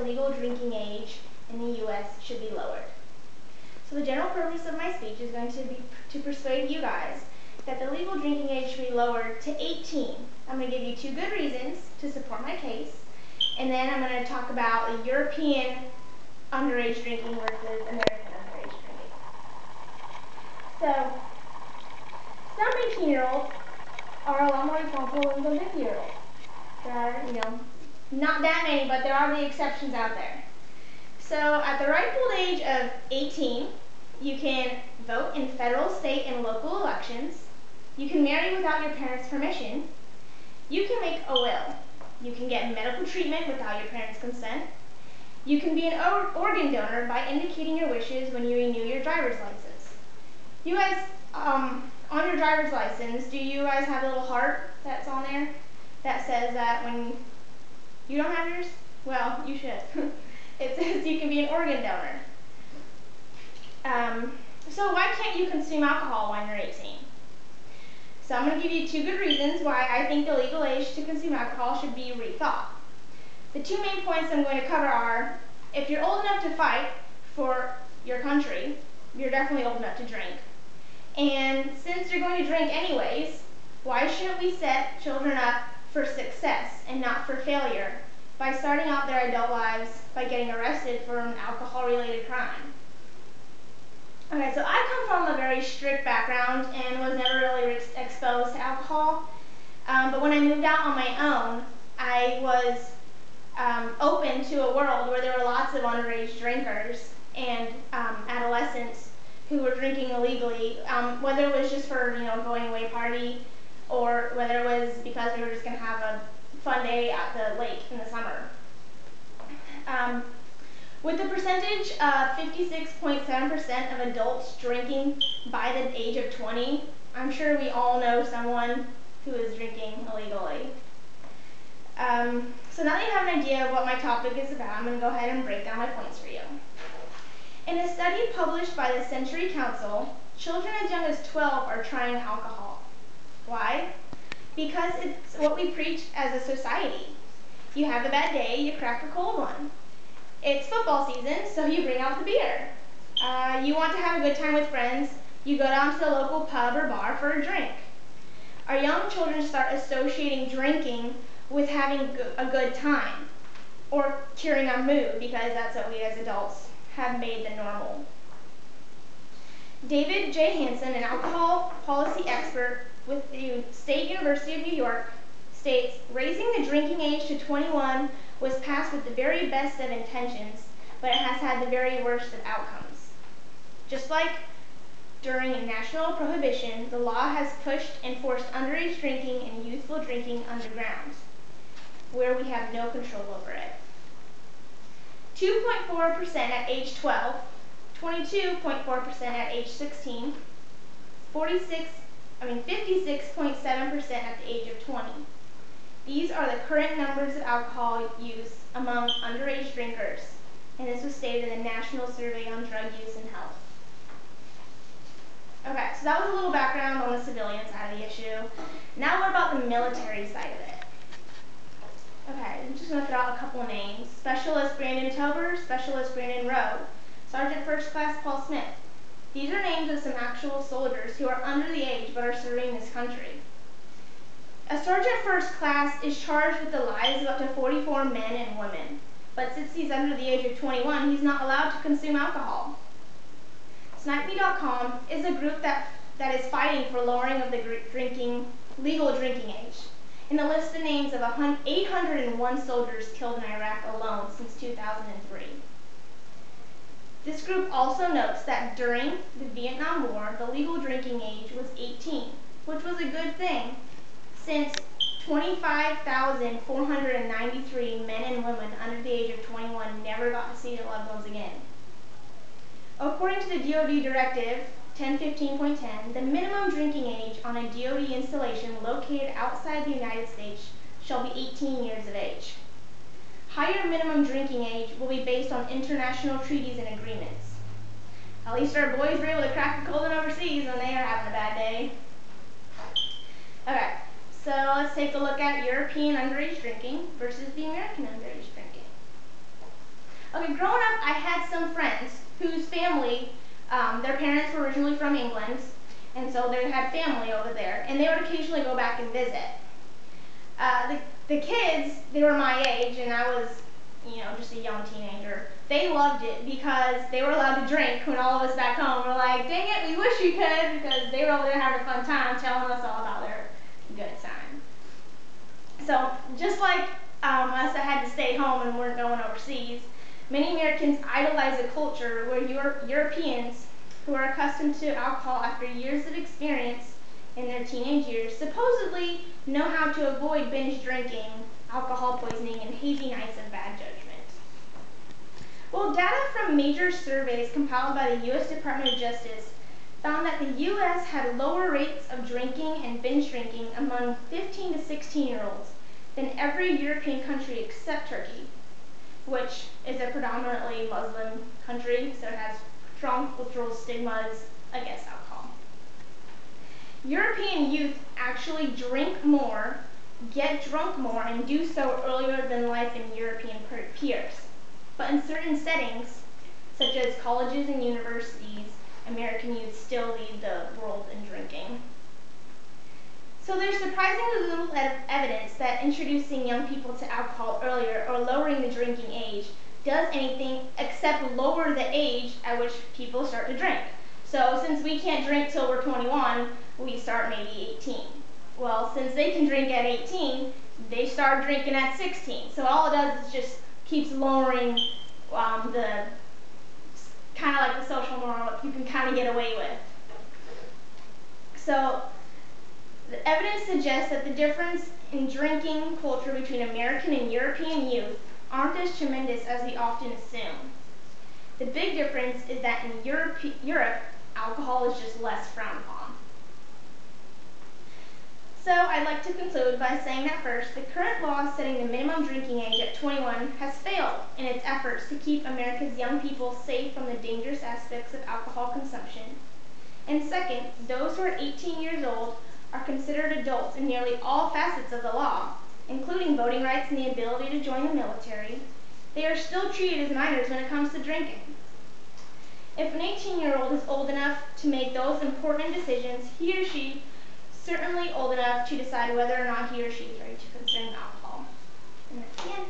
the legal drinking age in the U.S. should be lowered. So the general purpose of my speech is going to be to persuade you guys that the legal drinking age should be lowered to 18. I'm going to give you 2 good reasons to support my case, and then I'm going to talk about the European underage drinking versus American underage drinking. So, some 18-year-olds are a lot more responsible than some 50-year-olds. There are, not that many, but there are the exceptions out there. So, at the ripe old age of 18, you can vote in federal, state, and local elections. You can marry without your parents' permission. You can make a will. You can get medical treatment without your parents' consent. You can be an organ donor by indicating your wishes when you renew your driver's license. You guys, on your driver's license, do you guys have a little heart that's on there that says that when you don't have yours? Well, you should. It says you can be an organ donor. So why can't you consume alcohol when you're 18? So I'm going to give you 2 good reasons why I think the legal age to consume alcohol should be rethought. The 2 main points I'm going to cover are, if you're old enough to fight for your country, you're definitely old enough to drink. And since you're going to drink anyways, why shouldn't we set children up for success and not for failure by starting out their adult lives by getting arrested for an alcohol-related crime? Okay, so I come from a very strict background and was never really exposed to alcohol. But when I moved out on my own, I was open to a world where there were lots of underage drinkers and adolescents who were drinking illegally, whether it was just for going away party or whether it was because we were just going to have a fun day at the lake in the summer. With the percentage of 56.7% of adults drinking by the age of 20, I'm sure we all know someone who is drinking illegally. So now that you have an idea of what my topic is about, I'm going to go ahead and break down my points for you. In a study published by the Century Council, children as young as 12 are trying alcohol. Why? Because it's what we preach as a society. You have a bad day, you crack a cold one. It's football season, so you bring out the beer. You want to have a good time with friends, you go down to the local pub or bar for a drink. Our young children start associating drinking with having a good time or curing our mood, because that's what we as adults have made the normal. David J. Hansen, an alcohol policy expert with the State University of New York, states, raising the drinking age to 21 was passed with the very best of intentions, but it has had the very worst of outcomes. Just like during national prohibition, the law has pushed and forced underage drinking and youthful drinking underground, where we have no control over it. 2.4% at age 12, 22.4% at age 16, 56.7% at the age of 20. These are the current numbers of alcohol use among underage drinkers, and this was stated in the National Survey on Drug Use and Health. Okay, so that was a little background on the civilian side of the issue. Now what about the military side of it? Okay, I'm just going to throw out a couple names. Specialist Brandon Tober, Specialist Brandon Rowe, Sergeant First Class Paul Smith. These are names of some actual soldiers who are under the age but are serving this country. A Sergeant First Class is charged with the lives of up to 44 men and women, but since he's under the age of 21, he's not allowed to consume alcohol. SnipeMe.com is a group that is fighting for lowering of the legal drinking age, and it lists the names of 801 soldiers killed in Iraq alone since 2003. This group also notes that during the Vietnam War, the legal drinking age was 18, which was a good thing, since 25,493 men and women under the age of 21 never got to see their loved ones again. According to the DoD Directive 1015.10, the minimum drinking age on a DoD installation located outside the United States shall be 18 years of age. Higher minimum drinking age will be based on international treaties and agreements. At least our boys were able to crack a cold one overseas when they are having a bad day. Okay, so let's take a look at European underage drinking versus the American underage drinking. Okay, growing up, I had some friends whose family, their parents were originally from England, and so they had family over there, and they would occasionally go back and visit. The kids, they were my age, and I was, just a young teenager. They loved it because they were allowed to drink when all of us back home were like, dang it, we wish we could, because they were over there having a fun time telling us all about their good time. So just like us that had to stay home and weren't going overseas, many Americans idolize a culture where Europeans who are accustomed to alcohol after years of experience in their teenage years supposedly know how to avoid binge drinking, alcohol poisoning, and hazy nights of bad judgment. Well, data from major surveys compiled by the U.S. Department of Justice found that the U.S. had lower rates of drinking and binge drinking among 15 to 16-year-olds than every European country except Turkey, which is a predominantly Muslim country, so it has strong cultural stigmas against alcohol. European youth actually drink more, get drunk more, and do so earlier than life in European peers. But in certain settings, such as colleges and universities, American youth still lead the world in drinking. So there's surprisingly little evidence that introducing young people to alcohol earlier or lowering the drinking age does anything except lower the age at which people start to drink. So since we can't drink till we're 21, we start maybe 18. Well, since they can drink at 18, they start drinking at 16. So all it does is just keeps lowering the kind of like the social norm, what you can kind of get away with. So the evidence suggests that the difference in drinking culture between American and European youth aren't as tremendous as we often assume. The big difference is that in Europe, alcohol is just less frowned upon. So I'd like to conclude by saying that first, the current law setting the minimum drinking age at 21 has failed in its efforts to keep America's young people safe from the dangerous aspects of alcohol consumption. And second, those who are 18 years old are considered adults in nearly all facets of the law, including voting rights and the ability to join the military. They are still treated as minors when it comes to drinking. If an 18-year-old is old enough to make those important decisions, he or she certainly old enough to decide whether or not he or she is ready to consume alcohol. And that's the end.